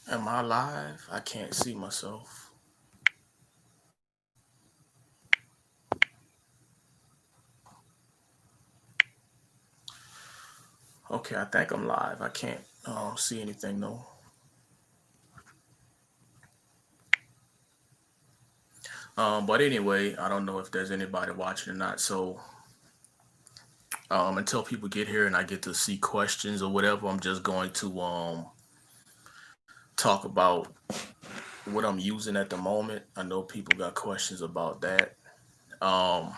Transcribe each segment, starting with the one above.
Am I live? I can't see myself. Okay, I think I'm live. I can't see anything though. But anyway, I don't know if there's anybody watching or not. So until people get here and I get to see questions or whatever, I'm just going to talk about what I'm using at the moment. I know people got questions about that. Um,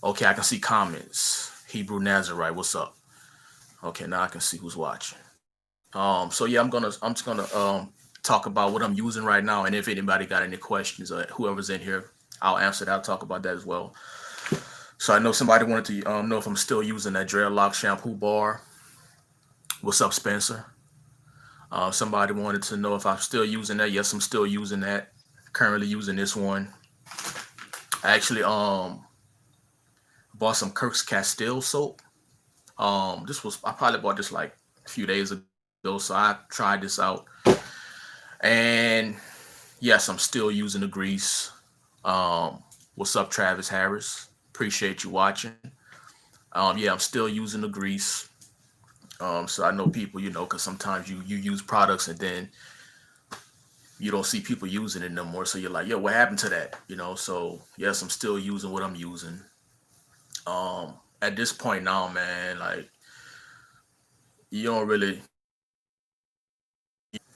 okay, I can see comments. Hebrew Nazarite, what's up? Okay, now I can see who's watching. So yeah, I'm just gonna talk about what I'm using right now, and if anybody got any questions or whoever's in here, I'll answer that. I'll talk about that as well. So I know somebody wanted to know if I'm still using that dreadlock shampoo bar. What's up, Spencer? Somebody wanted to know if I'm still using that. Yes, I'm still using that. Currently using this one. I actually bought some Kirk's Castile soap. This was I probably bought this like a few days ago, so I tried this out, and yes, I'm still using the grease. What's up, Travis Harris? Appreciate you watching. Yeah, I'm still using the grease. So I know people, because sometimes you use products and then you don't see people using it no more. So you're like, yo, what happened to that? So yes, I'm still using what I'm using. At this point now, man, like you don't really,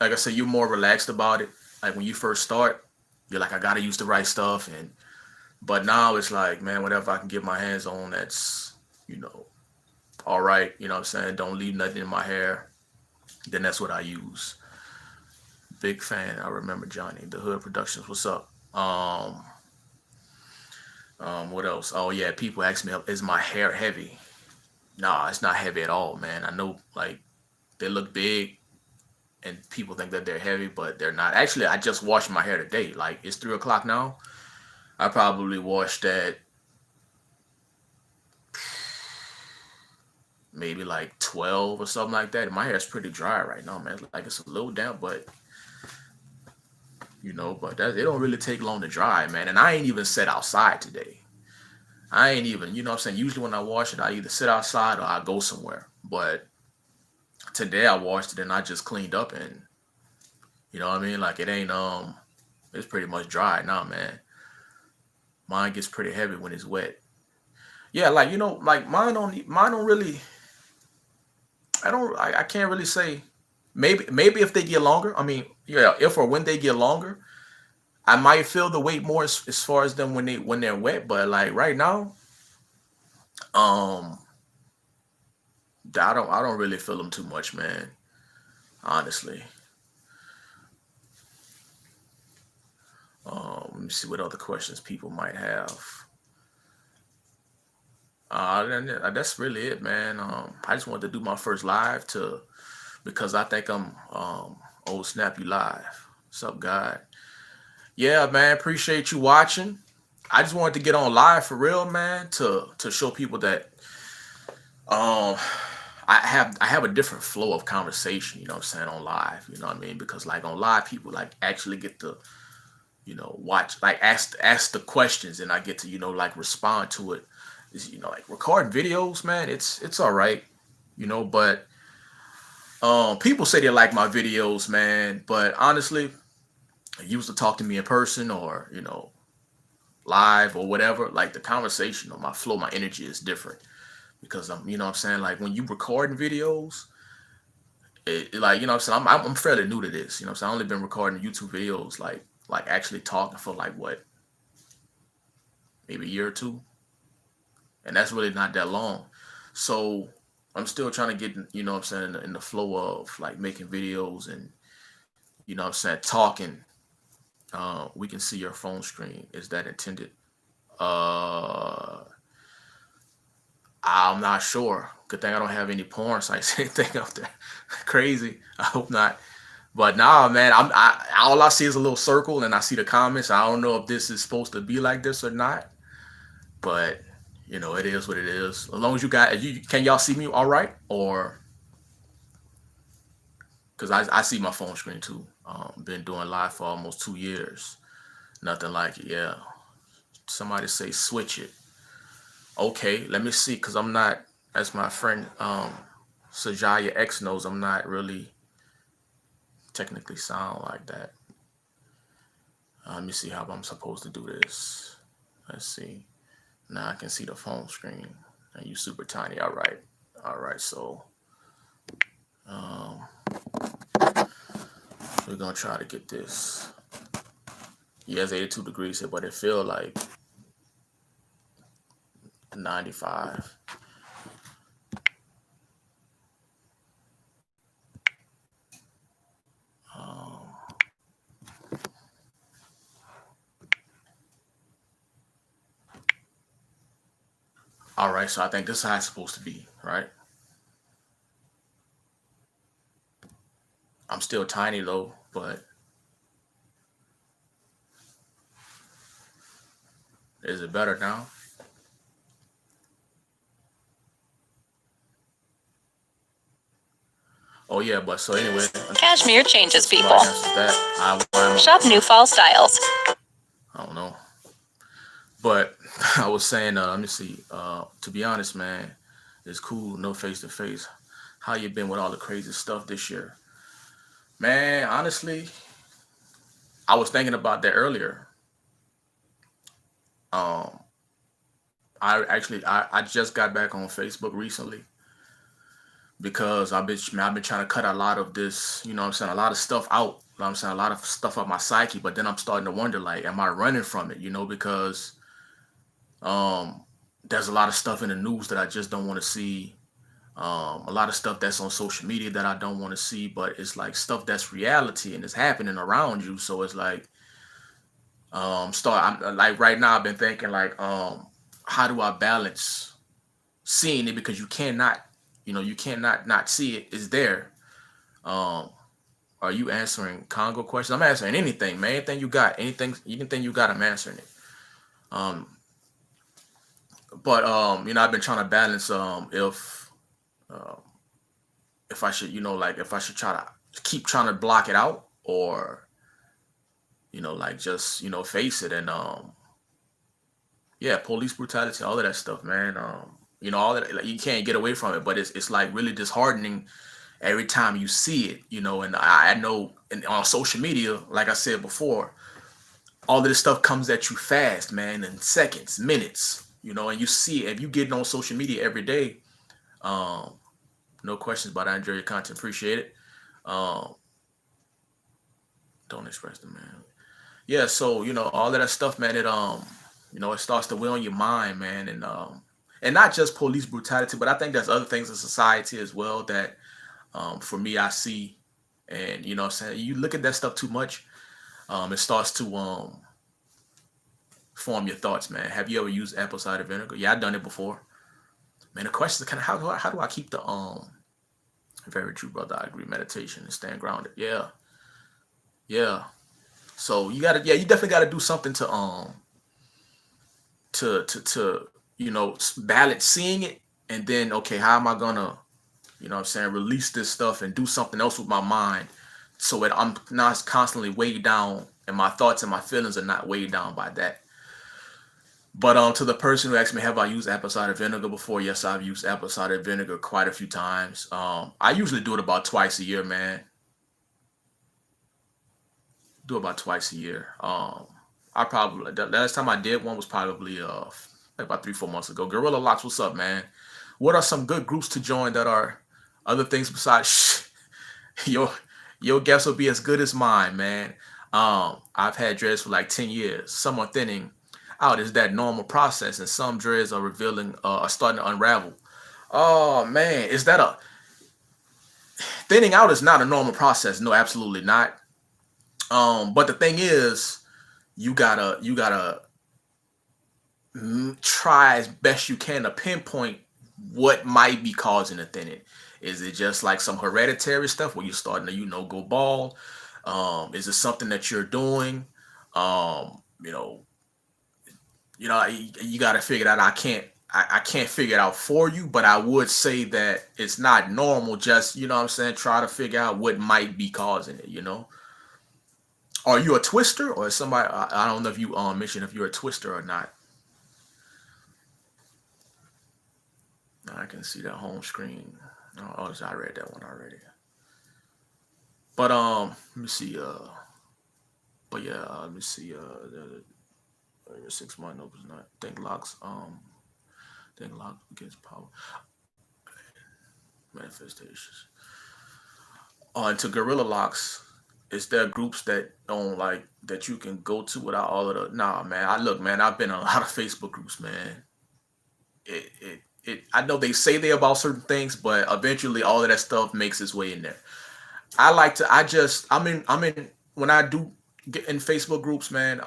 like I said, you're more relaxed about it. Like when you first start, you're like, I gotta use the right stuff, and but now it's like, man, whatever I can get my hands on, that's you know, all right. You know what I'm saying? Don't leave nothing in my hair. Then that's what I use. Big fan. I remember Johnny, the Hood Productions. What's up? What else? Oh yeah, people ask me, is my hair heavy? Nah, it's not heavy at all, man. I know like they look big and people think that they're heavy, but they're not. Actually, I just washed my hair today. Like it's 3 o'clock now. I probably washed at maybe like 12 or something like that. And my hair's pretty dry right now, man. Like it's a little damp, but but that it don't really take long to dry, man. And I ain't even set outside today. I ain't even, you know what I'm saying? Usually when I wash it, I either sit outside or I go somewhere. But today I washed it and I just cleaned up and you know what I mean? Like it ain't it's pretty much dry now, man. Mine gets pretty heavy when it's wet. Yeah, like like mine don't really I can't really say maybe if they get longer, I mean, yeah, if or when they get longer, I might feel the weight more as far as them when they're wet, but like right now, um I don't really feel them too much, man. Honestly. Let me see what other questions people might have. That's really it, man. I just wanted to do my first live to because I think I'm old snap you live. What's up, God? Yeah, man. Appreciate you watching. I just wanted to get on live for real, man, to show people that um I have a different flow of conversation, you know what I'm saying, on live, you know what I mean? Because like on live people like actually get to, watch like ask the questions and I get to, like respond to it. Like recording videos, man, it's all right, but people say they like my videos, man, but honestly, you used to talk to me in person or, live or whatever, like the conversation or my flow, my energy is different because I'm, you know what I'm saying? Like when you recording videos, like, you know what I'm saying? I'm fairly new to this, you know what I'm saying? I've only been recording YouTube videos, like actually talking for like what, maybe a year or two. And that's really not that long. So I'm still trying to get, you know what I'm saying, in the flow of like making videos and, you know what I'm saying, talking. We can see your phone screen. Is that intended? Uh, I'm not sure. Good thing I don't have any porn sites, anything up there. Crazy. I hope not. But nah, man, all I see is a little circle, and I see the comments. I don't know if this is supposed to be like this or not, but it is what it is. As long as you got, can y'all see me all right? Or because I see my phone screen too. Been doing live for almost 2 years. Nothing like it. Yeah. Somebody say switch it. Okay, let me see, because I'm not, as my friend Sajaya X knows, I'm not really technically sound like that. Let me see how I'm supposed to do this. Let's see. Now I can see the phone screen. And you super tiny. All right. All right. So um, we're gonna try to get this. Yes, 82 degrees here, but it feel like 95. Um, all right. So I think this is how it's supposed to be, right? I'm still tiny though, but is it better now? Oh yeah, but so anyway, Cashmere changes until people. somebody answers that, Shop new fall styles. I don't know. But I was saying, let me see. To be honest, man, it's cool, no face to face. How you been with all the crazy stuff this year, man? Honestly, I was thinking about that earlier. Um, I just got back on Facebook recently because I've been trying to cut a lot of this, you know what I'm saying, a lot of stuff out. You know what I'm saying, a lot of stuff out my psyche, but then I'm starting to wonder, like, am I running from it? You know, because um, there's a lot of stuff in the news that I just don't want to see. A lot of stuff that's on social media that I don't want to see, but it's like stuff that's reality and it's happening around you. So it's like, I'm like right now I've been thinking like, how do I balance seeing it, because you cannot, you cannot not see it. It's there. Um, are you answering Congo questions? I'm answering anything, man. Anything you got, I'm answering it. Um, but I've been trying to balance uh, if I should, like if I should try to keep trying to block it out, or like just face it. And yeah, police brutality, all of that stuff, man. All that, like, you can't get away from it, but it's like really disheartening every time you see it. And I know, on social media, like I said before, all of this stuff comes at you fast, man, in seconds, minutes. And you see it if you get on social media every day. Um, no questions, but I enjoy your content, appreciate it. Um, don't express the man. Yeah, so all of that stuff, man. It starts to weigh on your mind, man, and not just police brutality, but I think there's other things in society as well that, for me, I see. And what I'm saying, you look at that stuff too much, it starts to form your thoughts, man. Have you ever used apple cider vinegar? Yeah, I've done it before. Man, the question is kind of how do I keep the very true, brother. I agree. Meditation and staying grounded. Yeah, yeah. So you definitely gotta do something to balance seeing it, and then, okay, how am I gonna, what I'm saying, release this stuff and do something else with my mind, so that I'm not constantly weighed down, and my thoughts and my feelings are not weighed down by that. But to the person who asked me, have I used apple cider vinegar before? Yes, I've used apple cider vinegar quite a few times. I usually do it about twice a year, man. Do it about twice a year. I probably the last time I did one was probably like about 3 4 months ago. Gorilla Locks, what's up, man? What are some good groups to join that are other things besides your your guess will be as good as mine, man. I've had dreads for like 10 years. Some are thinning out. Is that normal process? And some dreads are starting to unravel. Oh man, is that a thinning out? Is not a normal process. No, absolutely not. But the thing is, you gotta try as best you can to pinpoint what might be causing the thinning. Is it just like some hereditary stuff where you're starting to, go bald? Is it something that you're doing? Um, you know, you got to figure that out. I can't figure it out for you, but I would say that it's not normal. Just, you know what I'm saying, try to figure out what might be causing it. Are you a twister or is somebody? I don't know if you mentioned if you're a twister or not. I can see that home screen. Oh, I read that one already. But let me see. But yeah, let me see. The 6 month no, it's not. Think locks against power manifestations. Into gorilla locks, is there groups that don't like that you can go to without all of the? Nah, man. I look, man. I've been in a lot of Facebook groups, man. I know they say they about certain things, but eventually all of that stuff makes its way in there. I like to. I just. I'm in. When I do get in Facebook groups, man.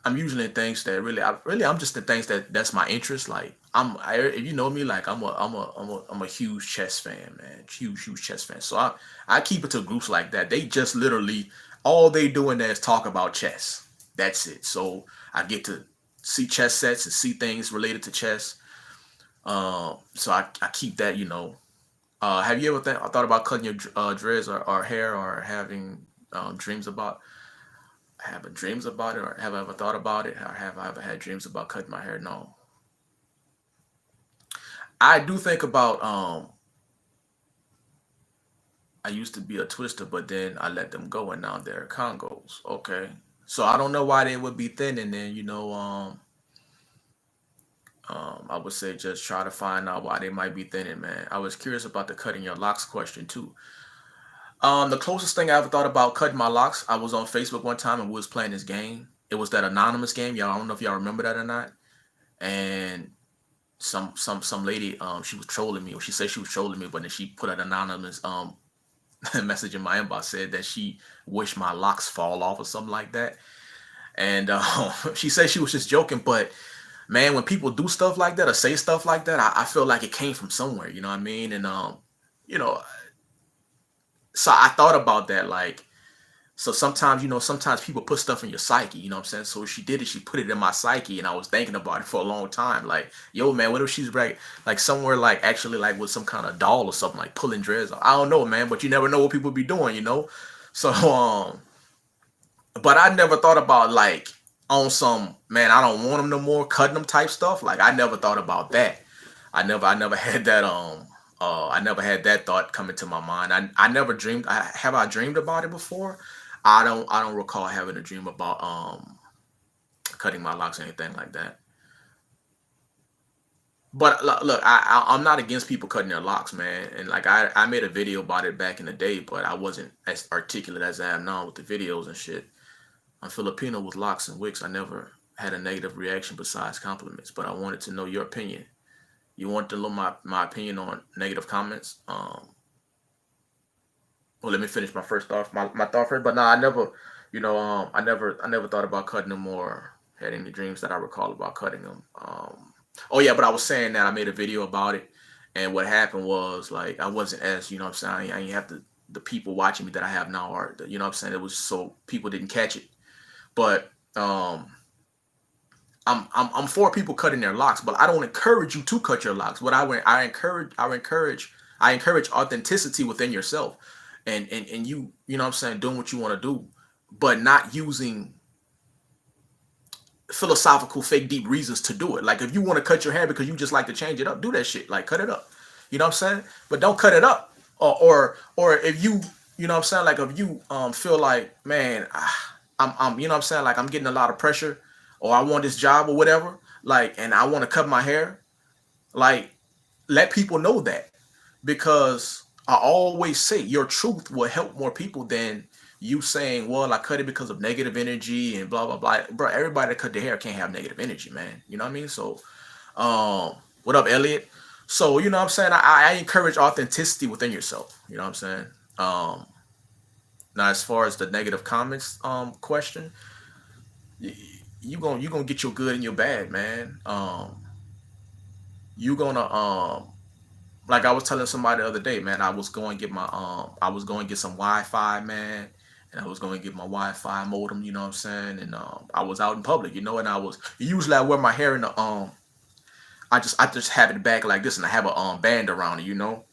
I'm usually in things that I'm just the things that's my interest. Like if you know me, like I'm a huge chess fan, man. Huge chess fan. So I keep it to groups like that. They just literally all they doing there is talk about chess. That's it. So I get to see chess sets and see things related to chess. So I keep that. Have you ever thought about cutting your dreads or hair or dreams about having dreams about it, or have I ever thought about it, or have I ever had dreams about cutting my hair? No, I do think about. I used to be a twister, but then I let them go, and now they're Congos. Okay, so I don't know why they would be thin, and then I would say just try to find out why they might be thinning, man. I was curious about the cutting your locks question too. The closest thing I ever thought about cutting my locks, I was on Facebook one time and we was playing this game. It was that anonymous game, y'all. I don't know if y'all remember that or not. And some lady she was trolling me, or she said she was trolling me, but then she put an anonymous message in my inbox, said that she wished my locks fall off or something like that. And she said she was just joking, but man, when people do stuff like that or say stuff like that, I feel like it came from somewhere. You know what I mean? And you know, so I thought about that, like. So sometimes, sometimes people put stuff in your psyche, you know what I'm saying? So what she did is she put it in my psyche, and I was thinking about it for a long time. Like, yo, man, what if she's like somewhere, like actually like with some kind of doll or something, like pulling dreads off? I don't know, man, but you never know what people be doing. So but I never thought about like on some, man, I don't want them no more, cutting them type stuff. Like I never thought about that. I never had that I never had that thought come into my mind. I never dreamed. I dreamed about it before? I don't recall having a dream about cutting my locks or anything like that. But look, I'm not against people cutting their locks, man. And like I made a video about it back in the day, but I wasn't as articulate as I am now with the videos and shit. I'm Filipino with locks and wigs. I never had a negative reaction besides compliments, but I wanted to know your opinion. You want to know my opinion on negative comments? Well, let me finish my thought first. But no, I never, I never thought about cutting them or had any dreams that I recall about cutting them. Oh yeah, but I was saying that I made a video about it, and what happened was like I wasn't as, you know what I'm saying, I didn't have the people watching me that I have now, or you know what I'm saying, it was so people didn't catch it. But I'm for people cutting their locks, but I don't encourage you to cut your locks. What I encourage authenticity within yourself, and you know what I'm saying, doing what you want to do, but not using philosophical fake deep reasons to do it. Like if you want to cut your hair because you just like to change it up, do that shit. Like cut it up. You know what I'm saying? But don't cut it up. Or if you know what I'm saying, like if you feel like, man, I'm you know what I'm saying, like I'm getting a lot of pressure, or I want this job or whatever, like, and I want to cut my hair, like let people know that, because I always say your truth will help more people than you saying, "Well, I cut it because of negative energy and blah blah blah." Bro, everybody that cut their hair can't have negative energy, man. You know what I mean? So, what up, Elliot? So, you know what I'm saying? I encourage authenticity within yourself. You know what I'm saying? Um, Now, as far as the negative comments question, you gonna get your good and your bad, man. You gonna like I was telling somebody the other day, man. I was going to get some Wi-Fi, man, and I was going to get my Wi-Fi modem. You know what I'm saying? And I was out in public, and I was usually I wear my hair in the I just have it back like this, and I have a band around it.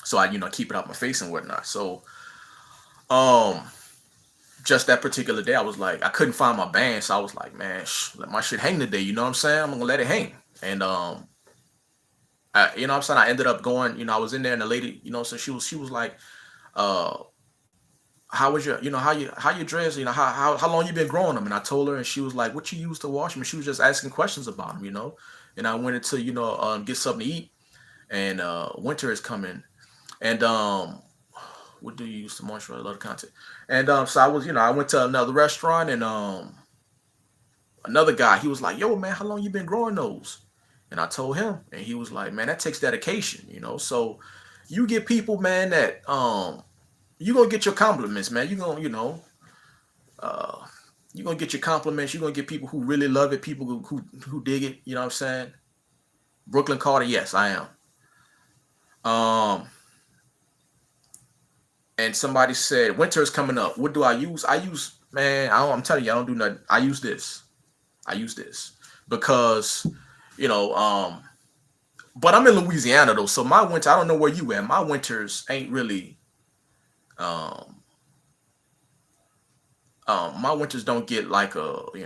So I keep it out my face and whatnot. So um just that particular day, I was like, I couldn't find my band, so I was like, man, let my shit hang today. You know what I'm saying? I'm gonna let it hang. And what I'm saying, I ended up going. I was in there, and the lady, so she was like, uh, how was your, how you dress? How long you been growing them? And I told her, and she was like, what you use to wash them? And she was just asking questions about them. And I went into get something to eat, and winter is coming, and what do you use to moisturize? A lot of content. And so I went to another restaurant, and another guy, he was like, yo, man, how long you been growing those? And I told him, and he was like, man, that takes dedication. So you get people, man, that you gonna get your compliments, man. Uh, you gonna get your compliments. You're gonna get people who really love it, people who dig it. You know what I'm saying? Brooklyn Carter, yes, I am. And somebody said, winter is coming up. What do I use? Man, I'm telling you, I don't do nothing. I use this because, you know, but I'm in Louisiana though, so my winter, I don't know where you at. My winters ain't really, um, my winters don't get like we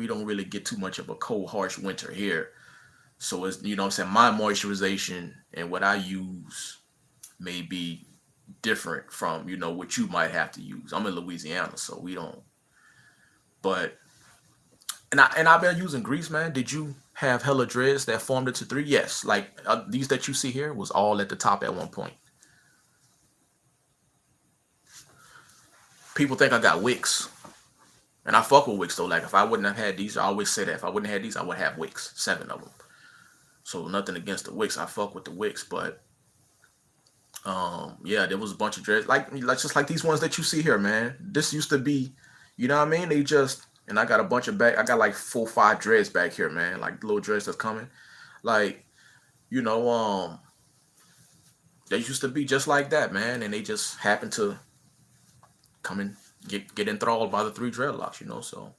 don't really get too much of a cold, harsh winter here. So it's, what I'm saying, my moisturization and what I use may be different from, what you might have to use. I'm in Louisiana, so we don't, but and I've been using grease, man. Did you have hella dreads that formed into three? Yes, like these that you see here was all at the top at one point. People think I got wicks, and I fuck with wicks though. Like if I wouldn't have had these, I always say that if I wouldn't have had these, I would have wicks, 7 of them. So nothing against the wicks, I fuck with the wicks, but yeah, there was a bunch of dreads, like just like these ones that you see here, man. This used to be, you know what I mean? They just, and I got a bunch of back. I got like 4, 5 dreads back here, man. Like little dreads that's coming, like you know, they used to be just like that, man, and they just happened to come and get enthralled by the three dreadlocks. So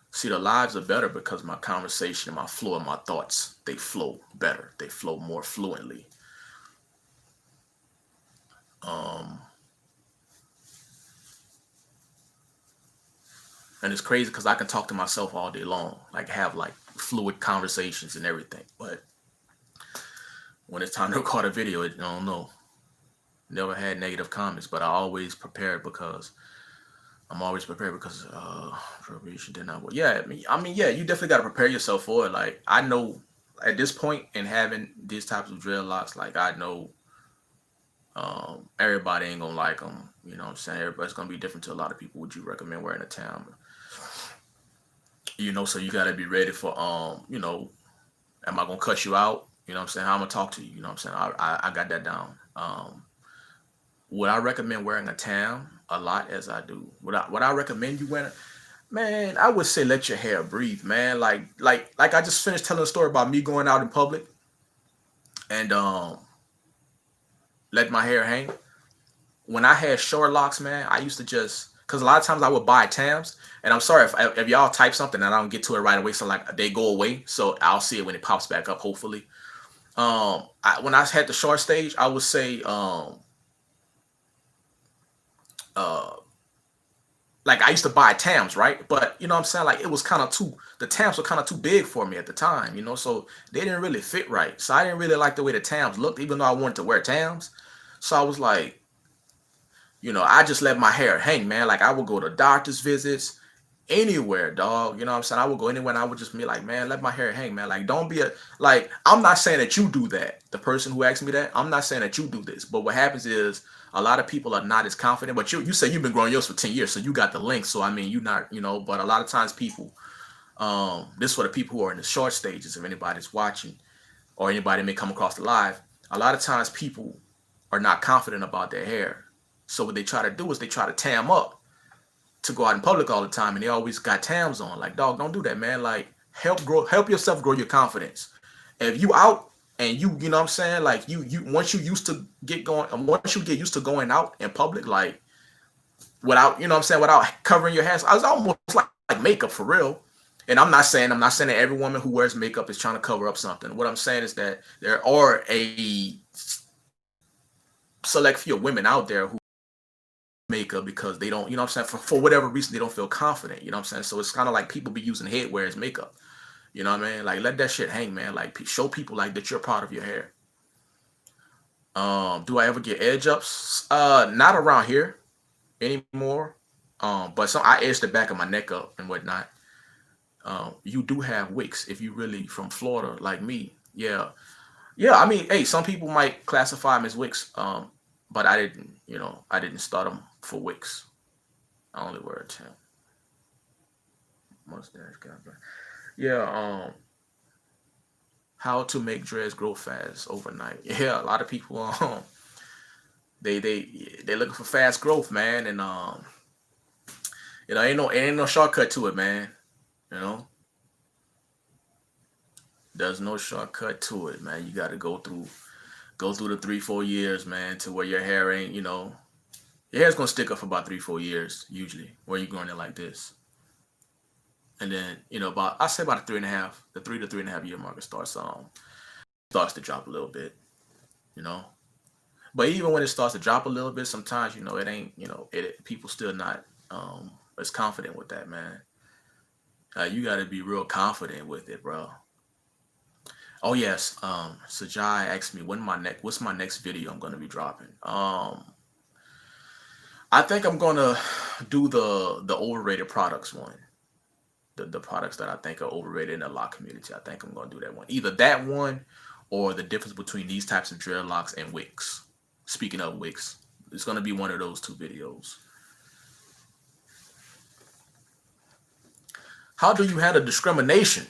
see, the lives are better because my conversation, my flow, and my thoughts, they flow better. They flow more fluently. Um, and it's crazy because I can talk to myself all day long, like have like fluid conversations and everything. But when it's time to record a video, I don't know. Never had negative comments, but I'm always prepared because probation did not work. Yeah, I mean, yeah, you definitely got to prepare yourself for it. Like I know at this point in having these types of dreadlocks, like I know everybody ain't gonna like them. You know what I'm saying? Everybody's gonna be different to a lot of people. Would you recommend wearing a tam? So you gotta be ready for am I gonna cut you out? You know what I'm saying? How I'm gonna talk to you? You know what I'm saying? I got that down. Would I recommend wearing a tam a lot as I do? Would I recommend you wearing? Man, I would say let your hair breathe, man. Like I just finished telling a story about me going out in public and let my hair hang. When I had short locks, man, I used to just because a lot of times I would buy Tams, and I'm sorry if y'all type something and I don't get to it right away, so like they go away, so I'll see it when it pops back up, hopefully. When I had the short stage, I would say uh like I used to buy Tams, right? But you know what I'm saying, like it was kind of too the Tams were kind of too big for me at the time, so they didn't really fit right. So I didn't really like the way the Tams looked, even though I wanted to wear Tams. So I was like, I just let my hair hang, man. Like I would go to doctor's visits, anywhere, dog. You know what I'm saying? I would go anywhere and I would just be like, man, let my hair hang, man. Like, don't be like, I'm not saying that you do that. The person who asked me that, I'm not saying that you do this. But what happens is a lot of people are not as confident. But you say you've been growing yours for 10 years, so you got the link. So, I mean, you not, but a lot of times people, this is for the people who are in the short stages, if anybody's watching or anybody may come across the live, a lot of times people are not confident about their hair. So what they try to do is they try to tam up to go out in public all the time, and they always got Tams on. Like, dog, don't do that, man. Like, help yourself grow your confidence. If you out, and you know what I'm saying, like you once you used to get going, and once you get used to going out in public, like without, you know what I'm saying, without covering your hands, I was almost like makeup for real. And I'm not saying that every woman who wears makeup is trying to cover up something. What I'm saying is that there are a select few women out there who makeup because they don't, you know what I'm saying, for whatever reason they don't feel confident, you know what I'm saying? So it's kind of like people be using headwear as makeup. You know what I mean? Like let that shit hang, man. Like show people like that you're proud of your hair. Do I ever get edge ups? Not around here anymore. But some I edge the back of my neck up and whatnot. You do have wicks if you really from Florida like me. Yeah, yeah. I mean, hey, some people might classify them as wicks. But I didn't. You know, I didn't start them for wicks. I only wear a 10. Mustache guy. Yeah. How to make dreads grow fast overnight? Yeah, a lot of people. They looking for fast growth, man, and ain't no shortcut to it, man. You know, there's no shortcut to it, man. You got to go through the 3-4 years, man, to where your hair ain't, your hair's gonna stick up for about 3-4 years usually, where you're growing it like this, and then about I say about the 3 to 3.5 year mark, it starts to drop a little bit, you know. But even when it starts to drop a little bit, sometimes it ain't, people still not as confident with that, man. You got to be real confident with it, bro. Oh yes, Sajai asked me what's my next video I'm gonna be dropping. I think I'm gonna do the overrated products one. The products that I think are overrated in the lock community. I think I'm gonna do that one. Either that one or the difference between these types of dreadlocks and wigs. Speaking of wigs, it's gonna be one of those two videos. How do you handle discrimination?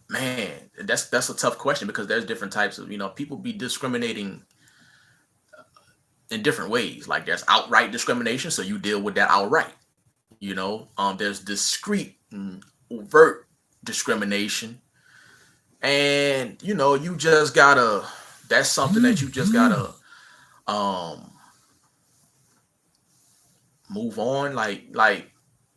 Man, that's a tough question because there's different types of, people be discriminating in different ways. Like there's outright discrimination, so you deal with that outright. There's discreet and overt discrimination, and you just gotta. That's something that you just gotta um move on. Like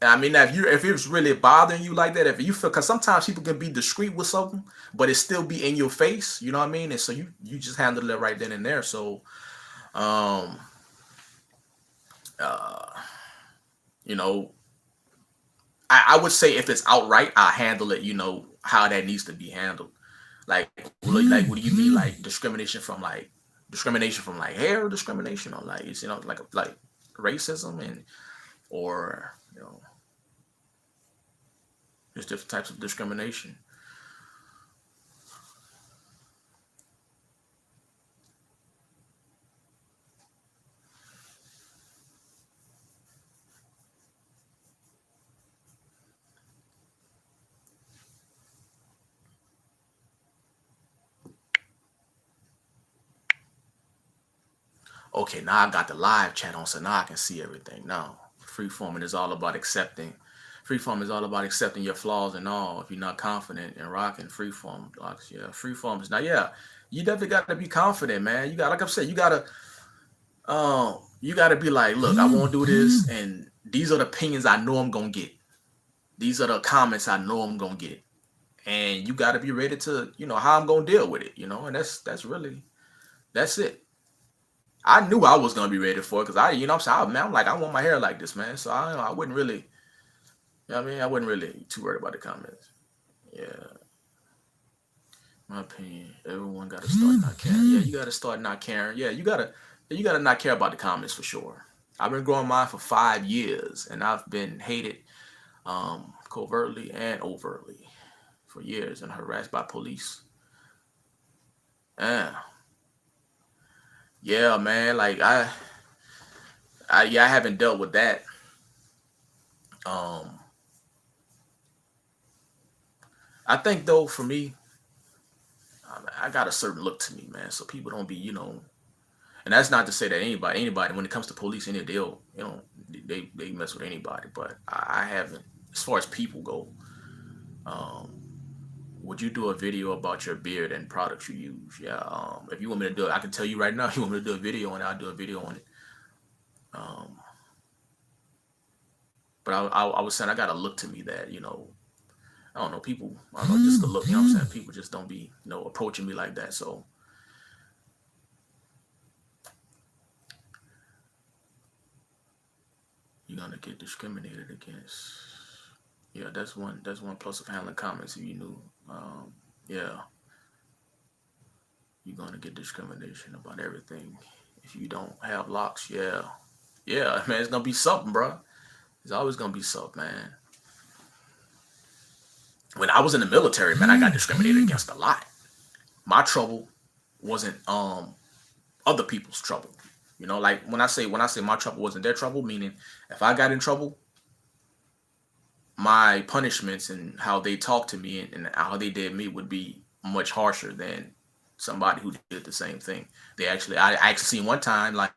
I mean, if it's really bothering you like that, if you feel, because sometimes people can be discreet with something, but it still be in your face. You know what I mean? And so you just handle it right then and there. So um uh you know I would say if it's outright, I handle it, how that needs to be handled. Like what do you mean, like discrimination from like hair discrimination, or like it's like racism, and or there's different types of discrimination. Okay, now I got the live chat on, so now I can see everything. Now, freeforming is all about accepting. Freeform is all about accepting your flaws and all. If you're not confident in rocking freeform blocks, yeah, freeform is now. Yeah, you definitely got to be confident, man. You got, like I said, you gotta be like, look, I won't do this, and these are the opinions I know I'm gonna get. These are the comments I know I'm gonna get, and you got to be ready to, how I'm gonna deal with it, and that's really that's it. I knew I was gonna be ready for it because I'm saying, man, I'm like, I want my hair like this, man. So I wouldn't really, I mean, I wasn't really too worried about the comments. Yeah, my opinion. Everyone got to start not caring. Yeah, you got to start not caring. Yeah, you gotta not care about the comments for sure. I've been growing mine for 5 years, and I've been hated, covertly and overtly for years, and harassed by police. Yeah, yeah, man. Like I haven't dealt with that. Um, I think though for me, I got a certain look to me, man. So people don't be, and that's not to say that anybody, when it comes to police, any deal, they mess with anybody. But I haven't, as far as people go. Um, would you do a video about your beard and products you use? Yeah. If you want me to do it, I can tell you right now. If you want me to do a video on it, I'll do a video on it. Um, but I was saying I got to look to me that I don't know people. I don't know, just the look. You know what I'm saying? People just don't be approaching me like that. So you're gonna get discriminated against. Yeah, that's one plus of handling comments. If you knew, yeah, you're gonna get discrimination about everything if you don't have locks. Yeah, yeah, man, it's gonna be something, bro. It's always gonna be something, man. When I was in the military, man, I got discriminated against a lot. My trouble wasn't other people's trouble. Like when I say my trouble wasn't their trouble, meaning if I got in trouble, my punishments and how they talked to me and how they did me would be much harsher than somebody who did the same thing. I actually seen one time like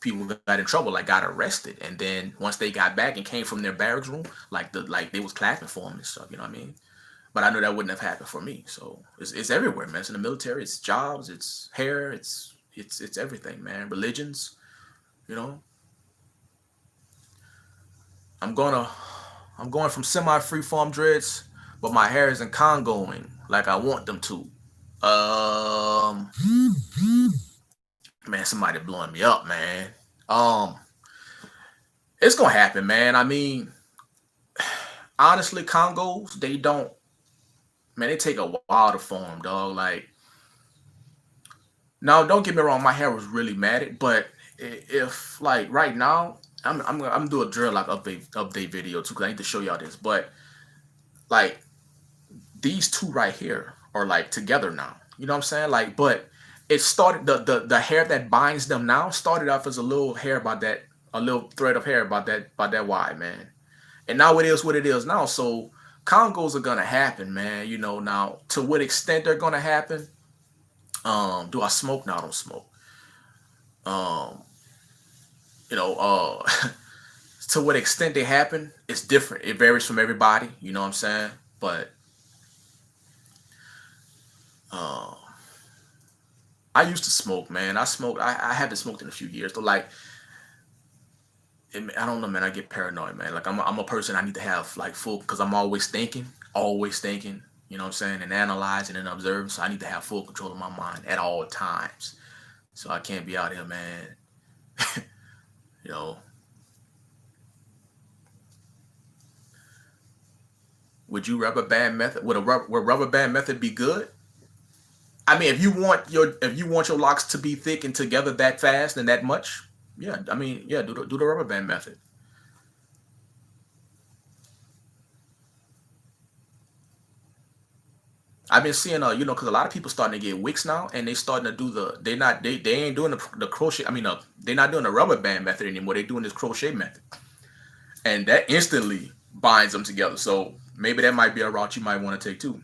people got in trouble, like got arrested, and then once they got back and came from their barracks room, like they was clapping for them and stuff. You know what I mean? But I know that wouldn't have happened for me. So it's everywhere, man. It's in the military. It's jobs. It's hair. It's everything, man. Religions. You know, I'm gonna I'm going from semi freeform dreads, but my hair isn't congoing like I want them to. Um, man, somebody blowing me up, man. Um, it's gonna happen, man. I mean, honestly, Congos they don't, man. They take a while to form, dog. Like, now, don't get me wrong, my hair was really matted, but if like right now, I'm do a drill like update video too, because I need to show y'all this, but like these two right here are like together now. You know what I'm saying? Like, but it started the hair that binds them now started off as a little hair about that, a little thread of hair about that wide, man. And now it is what it is now. So Congos are gonna happen, man. Now to what extent they're gonna happen? Do I smoke? No, I don't smoke. Um, you know, to what extent they happen, it's different. It varies from everybody. You know what I'm saying? But uh, I used to smoke, man. I smoked. I haven't smoked in a few years. But like, I don't know, man. I get paranoid, man. Like I'm a person. I need to have like full because I'm always thinking. You know what I'm saying, and analyzing and observing. So I need to have full control of my mind at all times. So I can't be out here, man. you know, would you rubber band method? Would rubber band method be good? I mean, if you want your locks to be thick and together that fast and that much, yeah. I mean, yeah. Do the rubber band method. I've been seeing because a lot of people starting to get wicks now, and they starting to do they ain't doing the crochet. I mean, they're not doing the rubber band method anymore. They're doing this crochet method, and that instantly binds them together. So maybe that might be a route you might want to take too.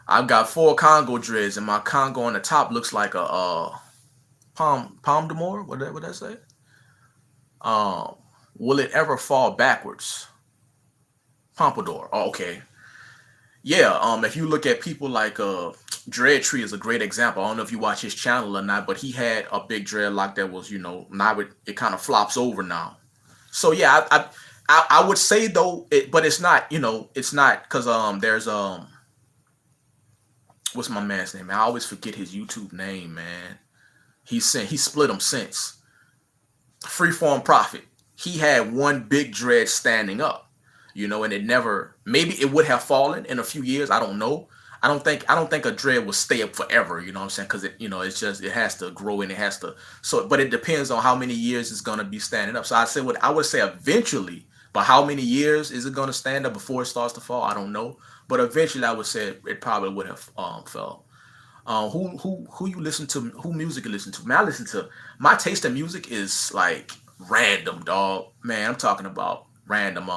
I've got four Congo dreads, and my Congo on the top looks like a palm de more. What that say? Um, will it ever fall backwards? Pompadour. Oh, okay. Yeah. If you look at people like Dread Tree is a great example. I don't know if you watch his channel or not, but he had a big dreadlock that was now it kind of flops over now. So yeah, I would say though, but it's not it's not because there's what's my man's name? Man? I always forget his YouTube name, man. He split them since Freeform Profit. He had one big dread standing up, and it never. Maybe it would have fallen in a few years. I don't know. I don't think a dread will stay up forever. You know what I'm saying? Because it's just it has to grow and it has to. So, but it depends on how many years it's gonna be standing up. So I would say eventually, but how many years is it gonna stand up before it starts to fall? I don't know. But eventually, I would say it probably would have fell. Who you listen to? Who music you listen to? Man, I listen to my taste in music is like random, dog. Man, I'm talking about random.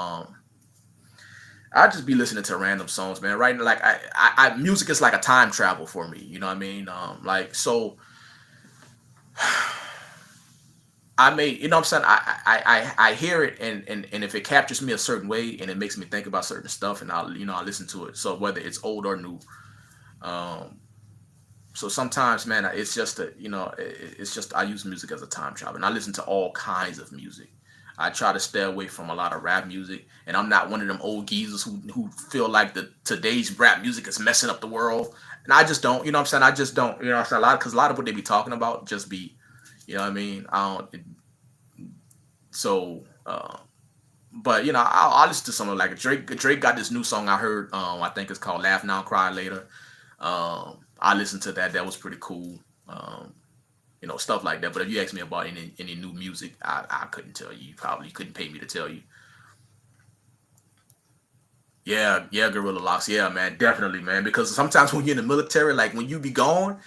I just be listening to random songs, man. Right? Like music is like a time travel for me. You know what I mean? Like so, I may, you know what I'm saying? I hear it, and if it captures me a certain way and it makes me think about certain stuff, and I listen to it. So whether it's old or new, um, so sometimes, man, it's just it's just I use music as a time travel, and I listen to all kinds of music. I try to stay away from a lot of rap music, and I'm not one of them old geezers who feel like the today's rap music is messing up the world. And I just don't, you know what I'm saying? I just don't, you know what I'm saying? A lot of what they be talking about just be, you know what I mean? I don't. So, but I'll listen to something like Drake. Drake got this new song I heard. I think it's called "Laugh Now, Cry Later." I listened to that. That was pretty cool. Stuff like that. But if you ask me about any new music, I couldn't tell you. You probably couldn't pay me to tell you. Yeah, yeah, Gorilla Locks. Yeah, man, definitely, man. Because sometimes when you're in the military, like when you be gone,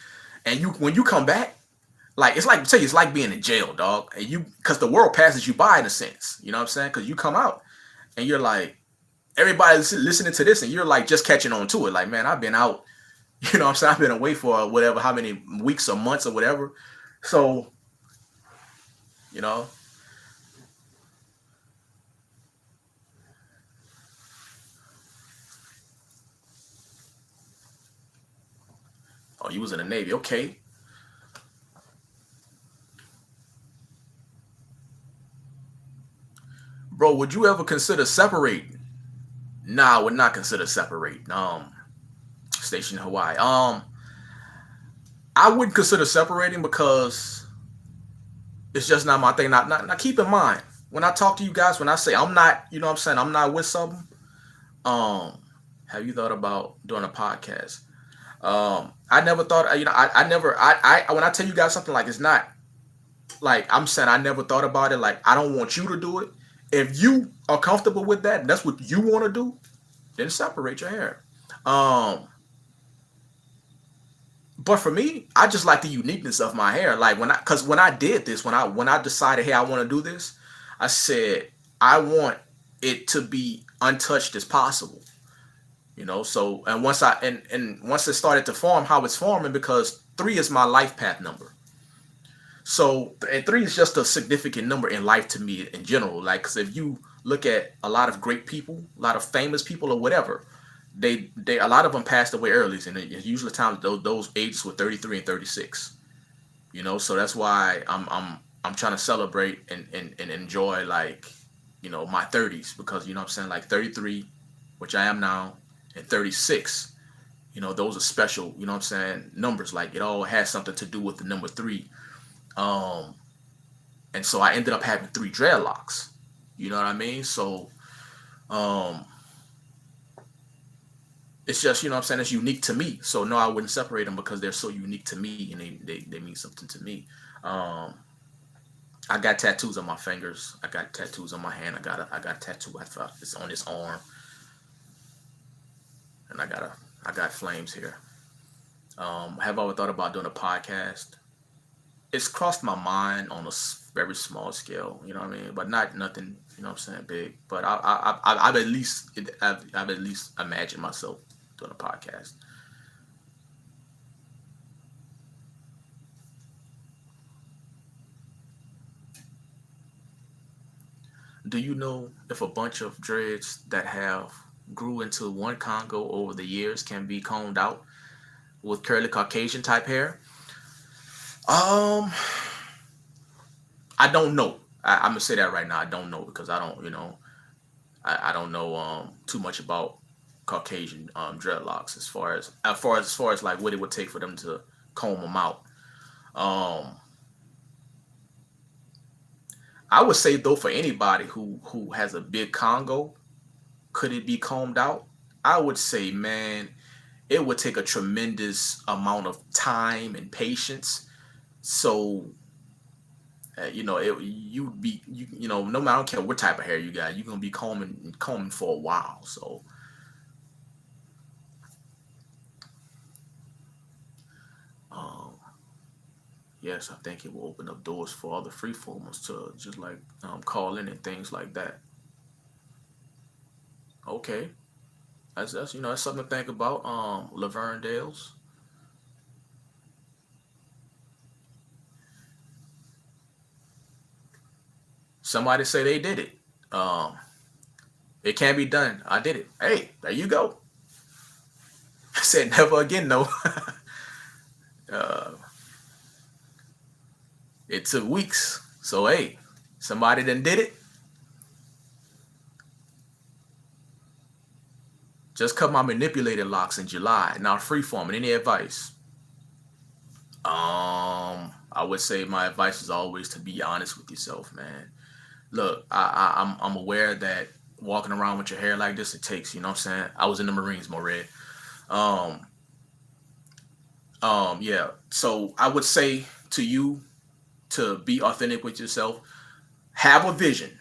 and when you come back, like it's like tell you, it's like being in jail, dog. And because the world passes you by in a sense. You know what I'm saying? Because you come out and you're like everybody's listening to this, and you're like just catching on to it. Like, man, I've been out. You know what I'm saying? I've been away for whatever, how many weeks or months or whatever. So, you know, oh, you was in the Navy. Okay. Bro, would you ever consider separating? Nah, I would not consider separating. Station in Hawaii. I wouldn't consider separating because it's just not my thing. Now keep in mind, when I talk to you guys, when I say I'm not, you know what I'm saying, I'm not with something, um, have you thought about doing a podcast? I never thought, I never, when I tell you guys something like it's not like I'm saying I never thought about it. Like I don't want you to do it. If you are comfortable with that, and that's what you want to do, then separate your hair. Um, but for me, I just like the uniqueness of my hair. Like cause when I did this, when I decided, hey, I want to do this, I said I want it to be untouched as possible. So and once it started to form, how it's forming, because 3 is my life path number. So, and 3 is just a significant number in life to me in general. Like, because if you look at a lot of great people, a lot of famous people, or whatever, they a lot of them passed away early, and it's usually times those ages were 33 and 36. So that's why I'm trying to celebrate and enjoy, like, my 30s, because what I'm saying, like 33, which I am now, and 36. Those are special. What I'm saying, numbers. Like it all has something to do with the number 3. Um, and so I ended up having 3 dreadlocks. You know what I mean? So um, it's just, what I'm saying, it's unique to me. So no, I wouldn't separate them because they're so unique to me, and they mean something to me. Um, I got tattoos on my fingers. I got tattoos on my hand. I got a tattoo. It's on this arm, and I got flames here. Have I ever thought about doing a podcast? It's crossed my mind on a very small scale, you know what I mean, but not nothing, what I'm saying, big. But I've at least imagined myself doing a podcast. Do you know if a bunch of dreads that have grew into one Congo over the years can be combed out with curly Caucasian type hair? Um, I don't know. I'm gonna say that right now. I don't know because I don't, I don't know too much about Caucasian dreadlocks as far as like what it would take for them to comb them out. Um, I would say though, for anybody who has a big Congo, could it be combed out? I would say, man, it would take a tremendous amount of time and patience. So you'd be no matter, I don't care what type of hair you got, you're gonna be combing for a while. So um, yes, I think it will open up doors for other freeformers to just like call in and things like that. Okay, that's that's something to think about. Laverne Dales. Somebody say they did it. Um, it can't be done. I did it. Hey, there you go. I said never again. No. uh, it took weeks. So hey, somebody done did it. Just cut my manipulated locks in July. Now freeform. Any advice? I would say my advice is always to be honest with yourself, man. Look, I'm aware that walking around with your hair like this, it takes. You know what I'm saying? I was in the Marines, more red. Um, yeah. So I would say to you to be authentic with yourself. Have a vision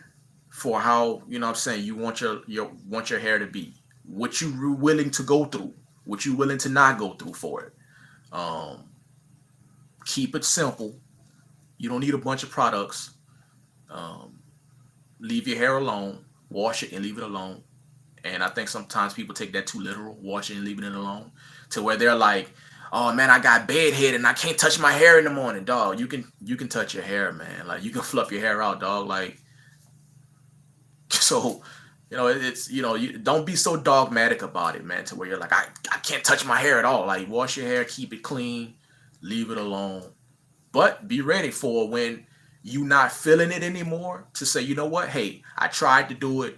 for how you know what I'm saying you want your hair to be. What you willing to go through. What you willing to not go through for it. Um, keep it simple. You don't need a bunch of products. Um, leave your hair alone. Wash it and leave it alone. And I think sometimes people take that too literal, washing and leaving it alone, to where they're like, "Oh man, I got bedhead and I can't touch my hair in the morning, dog." You can touch your hair, man. Like you can fluff your hair out, dog. Like so, it's you don't be so dogmatic about it, man. To where you're like, I can't touch my hair at all. Like wash your hair, keep it clean, leave it alone. But be ready for when you not feeling it anymore to say, you know what? Hey, I tried to do it,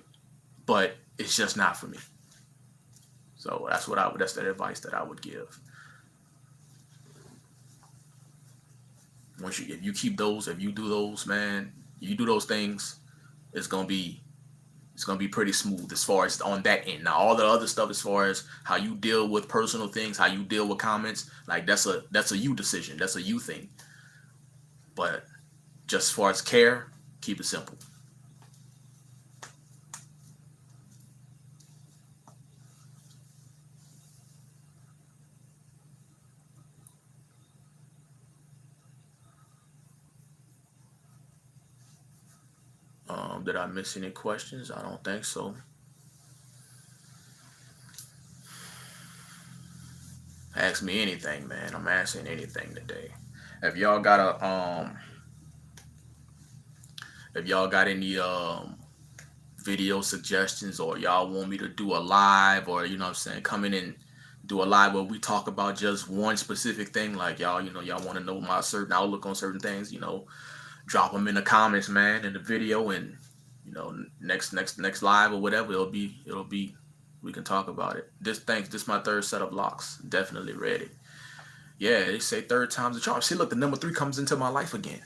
but it's just not for me. So that's the advice that I would give. If you do those, man, you do those things, it's gonna be it's gonna be pretty smooth as far as on that end. Now all the other stuff as far as how you deal with personal things, how you deal with comments, like that's a you decision. That's a you thing. But just as far as care, keep it simple. Did I miss any questions? I don't think so. Ask me anything, man. I'm asking anything today. If y'all got a if y'all got any video suggestions or y'all want me to do a live or you know what I'm saying, come in and do a live where we talk about just one specific thing, like y'all want to know my certain outlook on certain things, drop them in the comments, man, in the video, and next live or whatever, it'll be we can talk about it. This my third set of locks, definitely ready. Yeah, they say third time's the charm. See, look, the number three comes into my life again.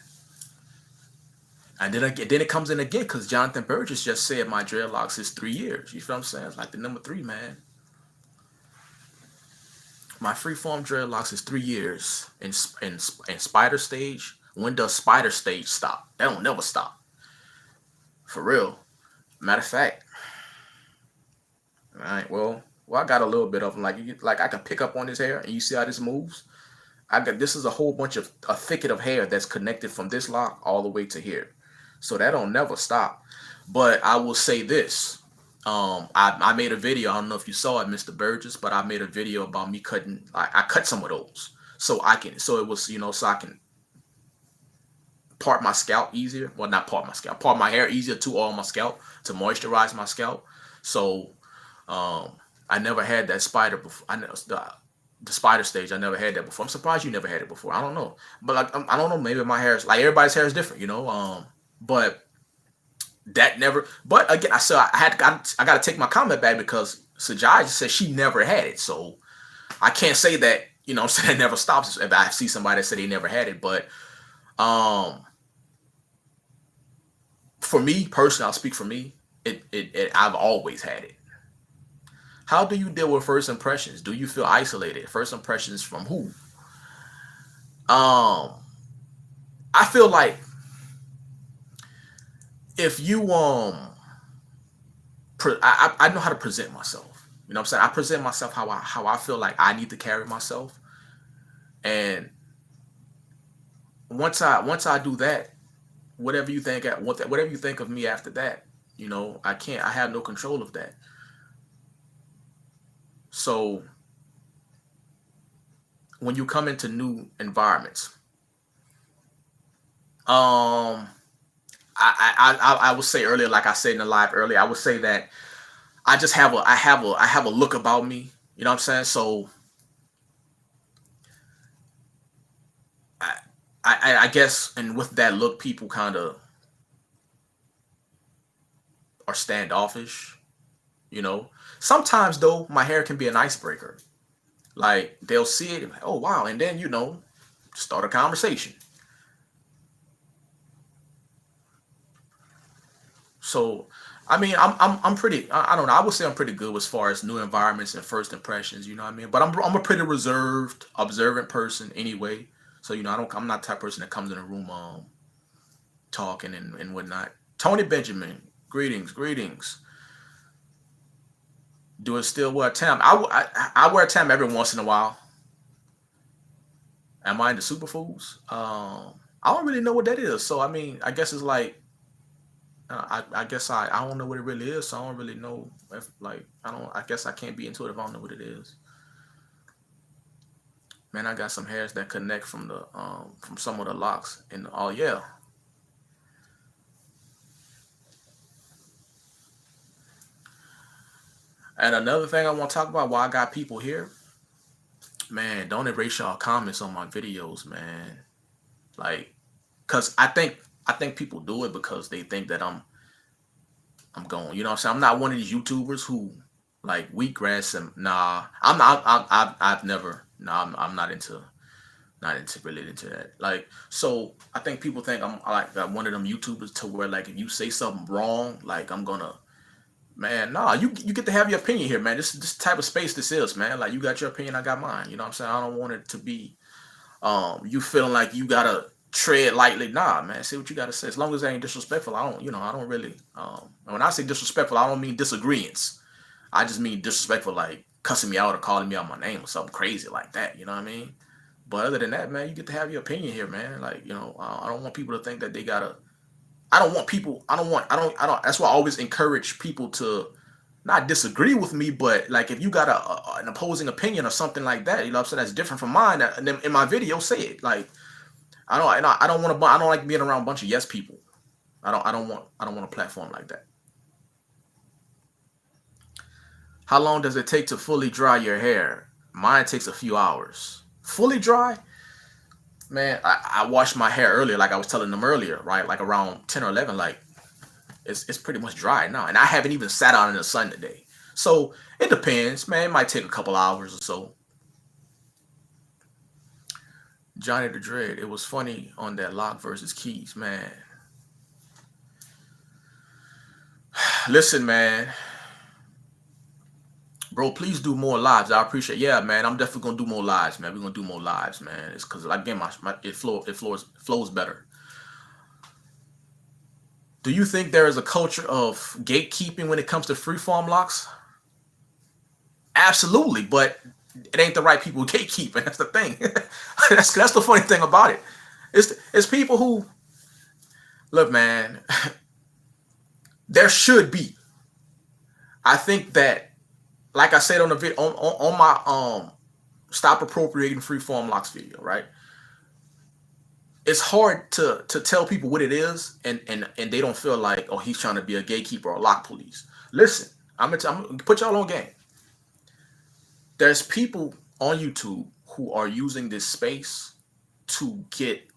And then it comes in again because Jonathan Burgess just said my dreadlocks is 3 years. You feel what I'm saying? It's like the number three, man. My freeform dreadlocks is 3 years in spider stage. When does spider stage stop? That don't never stop. For real. Matter of fact, all right. Well, I got a little bit of them. Like I can pick up on his hair, and you see how this moves. I got this is a whole bunch of a thicket of hair that's connected from this lock all the way to here. So that don't never stop. But I will say this. I made a video. I don't know if you saw it, Mr. Burgess, but I made a video about me cutting. I cut some of those, so it was so I can part my scalp easier. Well, not part my scalp, part my hair easier to oil my scalp to moisturize my scalp. So I never had that spider before. I know the spider stage. I never had that before. I'm surprised you never had it before. I don't know, but like I don't know. Maybe my hair is like everybody's hair is different, But that never. But again, I got to take my comment back because Sajai said she never had it, so I can't say that. I'm saying it never stops if I see somebody that said they never had it. But um, for me personally, I'll speak for me. I've always had it. How do you deal with first impressions? Do you feel isolated? First impressions from who? Um, I feel like if you I know how to present myself. You know what I'm saying? I present myself how I feel like I need to carry myself. And once I do that, whatever you think of me after that, I have no control of that. So when you come into new environments, um I would say earlier, like I said in the live earlier, I would say that I just have a I have a look about me. You know what I'm saying? So I I guess, and with that look, people kind of are standoffish. You know, sometimes though, my hair can be an icebreaker. Like they'll see it, and like, oh wow, and then start a conversation. So, I mean, I'm pretty. I don't know. I would say I'm pretty good as far as new environments and first impressions. You know what I mean? But I'm a pretty reserved, observant person anyway. So I'm not the type of person that comes in a room talking and whatnot. Tony Benjamin, greetings, greetings. Do it still wear a tam? I wear a tam every once in a while. Am I into superfoods? I don't really know what that is. So I mean, I guess it's like I guess I don't know what it really is, so I don't really know if like I don't. I guess I can't be into it if I don't know what it is. Man, I got some hairs that connect from some of the locks, and oh yeah. And another thing I want to talk about while I got people here, man, don't erase y'all comments on my videos, man. Like, cause I think people do it because they think that I'm going. You know what I'm saying? I'm not one of these YouTubers who like wheatgrass and nah. I'm not. I've never. Nah, I'm not into really into that. Like, so I think people think I'm like one of them YouTubers to where like if you say something wrong, like I'm gonna man, nah, you get to have your opinion here, man. This type of space this is, man. Like you got your opinion, I got mine. You know what I'm saying? I don't want it to be you feeling like you gotta tread lightly. Nah, man, say what you gotta say. As long as it ain't disrespectful, I don't really when I say disrespectful, I don't mean disagreements. I just mean disrespectful like cussing me out or calling me out my name or something crazy like that, you know what I mean? But other than that, man, you get to have your opinion here, man. Like, I don't want people to think that they gotta. I don't want people. I don't want. I don't. That's why I always encourage people to not disagree with me, but like if you got an opposing opinion or something like that, what I'm saying, that's different from mine. And then in my video, say it. Like I don't want to. I don't like being around a bunch of yes people. I don't want a platform like that. How long does it take to fully dry your hair? Mine takes a few hours. Fully dry, man. I washed my hair earlier, like I was telling them earlier, right? Like around 10 or 11, like it's pretty much dry now, and I haven't even sat out in the sun today. So it depends, man. It might take a couple hours or so. Johnny the Dread. It was funny on that Lock versus Keys, man. Listen, man, bro. Please do more lives. I appreciate. Yeah, man. I'm definitely gonna do more lives, man. We're gonna do more lives, man. It's because again, my it flows better. Do you think there is a culture of gatekeeping when it comes to freeform locks? Absolutely, but it ain't the right people gatekeeping. That's the thing. That's the funny thing about it. It's people who look, man. There should be. I think that, like I said on the video on my stop appropriating freeform locks video, right? It's hard to tell people what it is, and they don't feel like, oh, he's trying to be a gatekeeper or lock police. Listen, I'm gonna put y'all on game. There's people on YouTube who are using this space to get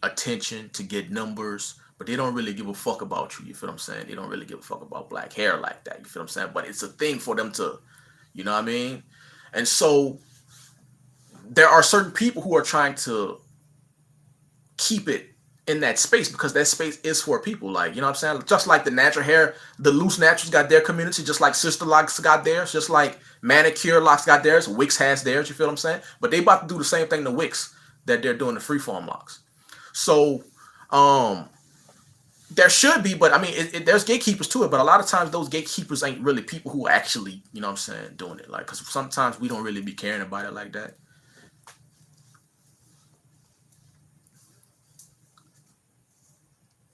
attention, to get numbers, but they don't really give a fuck about you. You feel what I'm saying? They don't really give a fuck about black hair like that. You feel what I'm saying? But it's a thing for them to, you know what I mean? And so there are certain people who are trying to keep it in that space because that space is for people. Like, you know what I'm saying? Just like the natural hair, the loose naturals got their community, just like Sister Locks got theirs, just like Manicure Locks got theirs, Wix has theirs, you feel what I'm saying? But they about to do the same thing to Wix that they're doing the freeform locks. So, there should be, but I mean, there's gatekeepers to it. But a lot of times, those gatekeepers ain't really people who are actually, you know what I'm saying, doing it. Like, because sometimes we don't really be caring about it like that.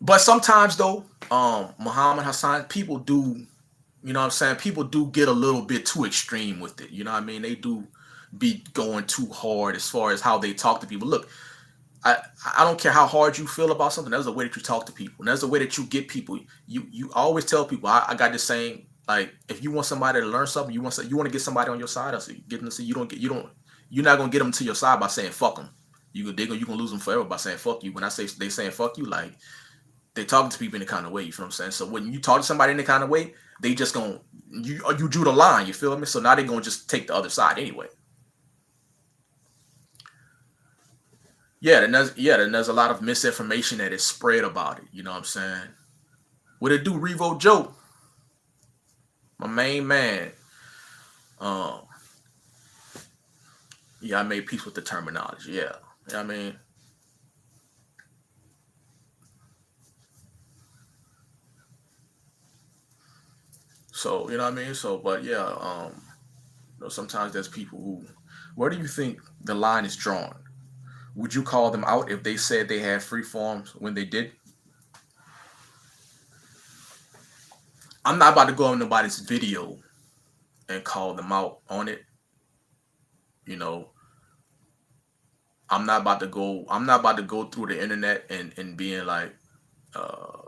But sometimes though, Muhammad Hassan, people do, you know what I'm saying? People do get a little bit too extreme with it. You know what I mean? They do be going too hard as far as how they talk to people. Look, I I don't care how hard you feel about something. There's a way that you talk to people. And there's a way that you get people. You always tell people. I got this saying. Like if you want somebody to learn something, you want to get somebody on your side. I say get them to say you don't you're not gonna get them to your side by saying fuck them. You gonna lose them forever by saying fuck you. When I say they saying fuck you, like they talking to people in the kind of way. You feel what I'm saying? So when you talk to somebody in the kind of way, they just gonna you drew the line. You feel me? So now they gonna just take the other side anyway. Then there's a lot of misinformation that is spread about it. You know what I'm saying? What it do, Revo Joe, my main man. Um, yeah, I made peace with the terminology. Yeah, I mean, so you know what I mean. So, but yeah, sometimes there's people who. Where do you think the line is drawn? Would you call them out if they said they had free forms when they did? I'm not about to go on nobody's video and call them out on it. You know, I'm not about to go through the internet and being like, uh,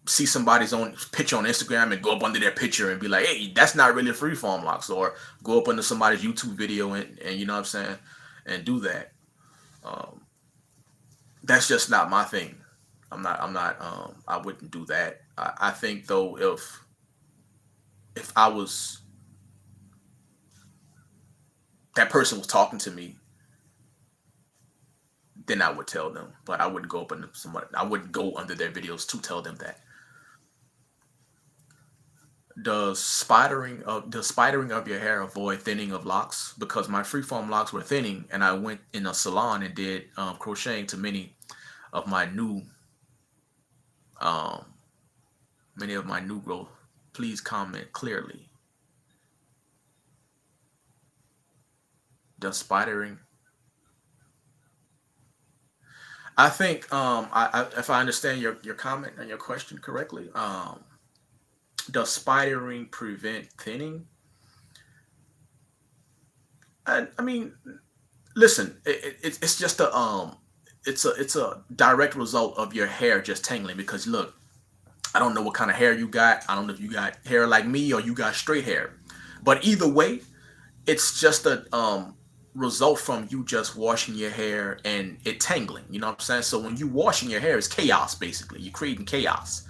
see somebody's own picture on Instagram and go up under their picture and be like, hey, that's not really a freeform locks, or go up under somebody's YouTube video and you know what I'm saying, and do that. Um, that's just not my thing. I'm not. I wouldn't do that. I think though, if I was that person was talking to me, then I would tell them. But I wouldn't go up under somebody. I wouldn't go under their videos to tell them that. Does spidering of your hair avoid thinning of locks? Because my freeform locks were thinning, and I went in a salon and did crocheting to of my new um, many of my new growth. Please comment clearly. Does spidering? I think if I understand your comment and your question correctly, does spidering prevent thinning? I mean, listen, it's just it's a direct result of your hair just tangling because look, I don't know what kind of hair you got. I don't know if you got hair like me or you got straight hair. But either way, it's just a result from you just washing your hair and it tangling. You know what I'm saying? So when you washing your hair, it's chaos basically. You're creating chaos.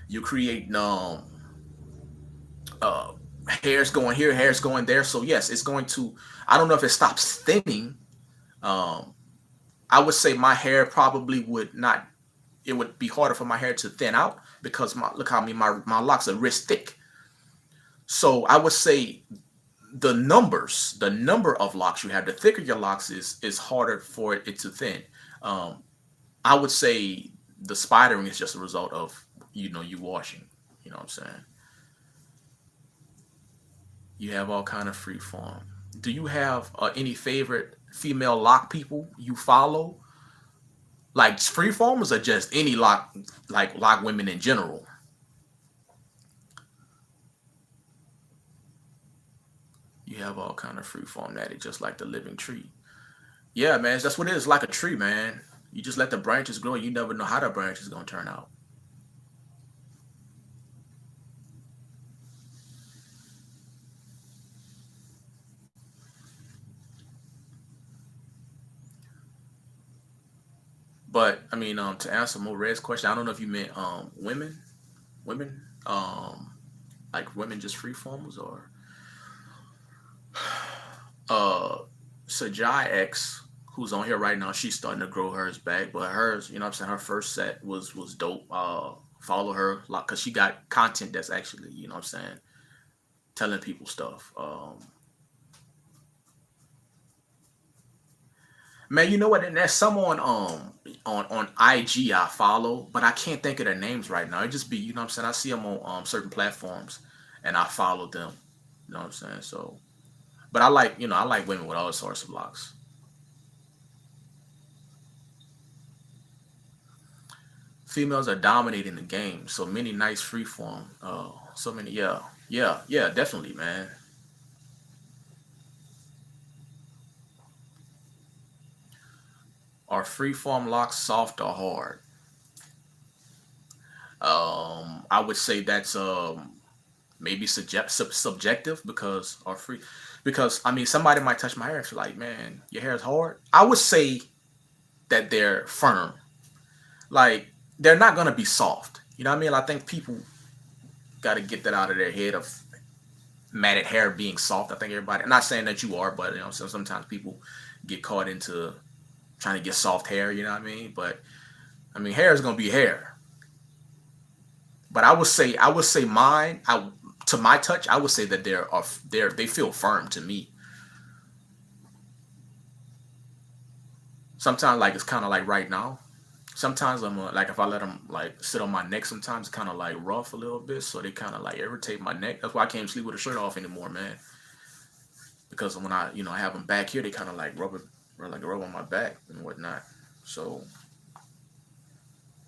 You're creating uh hairs going here, hairs going there. So yes, it's going to. I don't know if it stops thinning. Um, I would say my hair probably would not. It would be harder for my hair to thin out because look how my locks are wrist thick. So I would say the number of locks you have, the thicker your locks is harder for it to thin. Um, I would say the spidering is just a result of you washing. You know what I'm saying? You have all kind of free form. Do you have any favorite female lock people you follow? Like freeformers or just any lock like lock women in general? You have all kind of freeform that is just like the living tree. Yeah, man, that's what it is. Like a tree, man. You just let the branches grow. You never know how the branch is gonna turn out. But I mean, to answer more Red's question, I don't know if you meant women, like women just freeformers or uh Sajai X, who's on here right now. She's starting to grow hers back, but hers, you know, what I'm saying her first set was dope. Follow her like because she got content that's actually, you know, what I'm saying telling people stuff. Man, you know what? And there's someone on IG I follow, but I can't think of their names right now. It just be you know what I'm saying. I see them on certain platforms, and I follow them. You know what I'm saying. So, but I like women with all sorts of locks. Females are dominating the game. So many nice freeform. So many. Yeah, yeah. Definitely, man. Are freeform locks soft or hard? I would say that's maybe subjective because are free because I mean somebody might touch my hair and be like, man, your hair is hard. I would say that they're firm. Like they're not gonna be soft. You know what I mean? I think people got to get that out of their head of matted hair being soft. I think everybody. I'm not saying that you are, but you know, sometimes people get caught into trying to get soft hair. You know what I mean? But I mean, hair is gonna be hair. But I would say mine. To my touch, I would say that they feel firm to me. Sometimes like it's kind of like right now. Sometimes I'm like if I let them like sit on my neck, sometimes it's kind of like rough a little bit, so they kind of like irritate my neck. That's why I can't sleep with a shirt off anymore, man. Because when I have them back here, they kind of like rub on my back and whatnot. So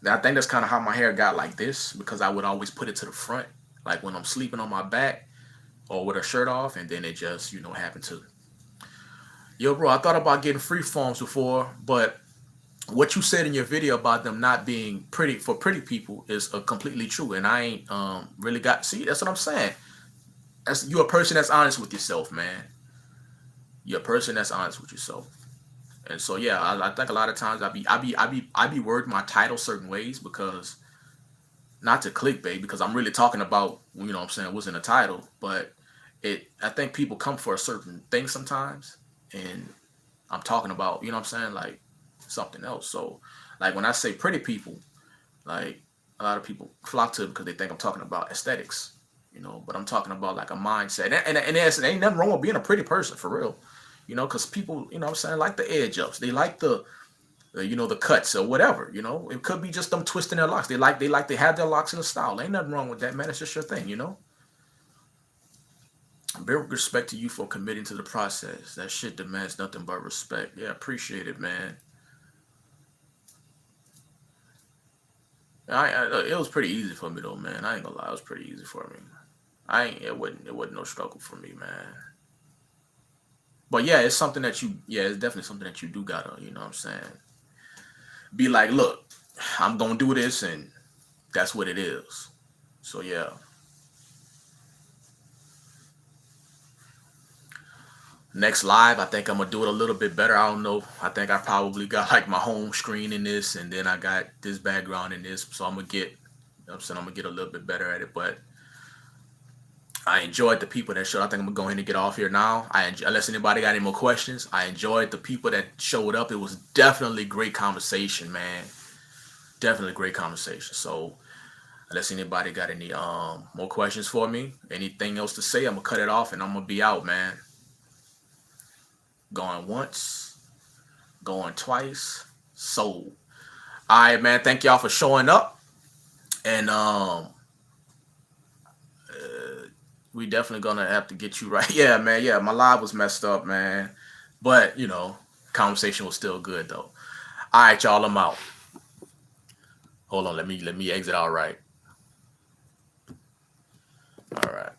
I think that's kind of how my hair got like this because I would always put it to the front, like when I'm sleeping on my back or with a shirt off, and then it just happened to. Yo, bro, I thought about getting free forms before, but what you said in your video about them not being pretty for pretty people is completely true, and I ain't really got see. That's what I'm saying. That's you're a person that's honest with yourself, man. You're a person that's honest with yourself. And so yeah, I think a lot of times I be wording my title certain ways because not to clickbait because I'm really talking about what I'm saying what's in the title, but I think people come for a certain thing sometimes, and I'm talking about what I'm saying like something else. So like when I say pretty people, like a lot of people flock to it because they think I'm talking about aesthetics, but I'm talking about like a mindset, and there ain't nothing wrong with being a pretty person for real, because people, what I'm saying, like the edge ups, they like the cuts or whatever, it could be just them twisting their locks. They like to have their locks in a style. Ain't nothing wrong with that, man. It's just your thing. Big respect to you for committing to the process. That shit demands nothing but respect. Yeah, appreciate it, man. It was pretty easy for me though, man. I ain't gonna lie, it was pretty easy for me. I ain't it wasn't no struggle for me, man. But yeah, it's definitely something that you do gotta, what I'm saying, be like, look, I'm gonna do this, and that's what it is. So yeah, next live, I think I'm gonna do it a little bit better. I don't know. I think I probably got like my home screen in this, and then I got this background in this, so I'm gonna get, I'm saying, I'm gonna get a little bit better at it. But I enjoyed the people that showed. I think I'm gonna go ahead and get off here now. Unless anybody got any more questions, I enjoyed the people that showed up. It was definitely great conversation, man. Definitely great conversation. So unless anybody got any more questions for me, anything else to say, I'm gonna cut it off and I'm gonna be out, man. Going once, going twice, sold. All right, man. Thank y'all for showing up, and we definitely gonna have to get you right. Yeah, man. Yeah, my live was messed up, man, but conversation was still good though. All right, y'all. I'm out. Hold on. Let me exit. All right. All right.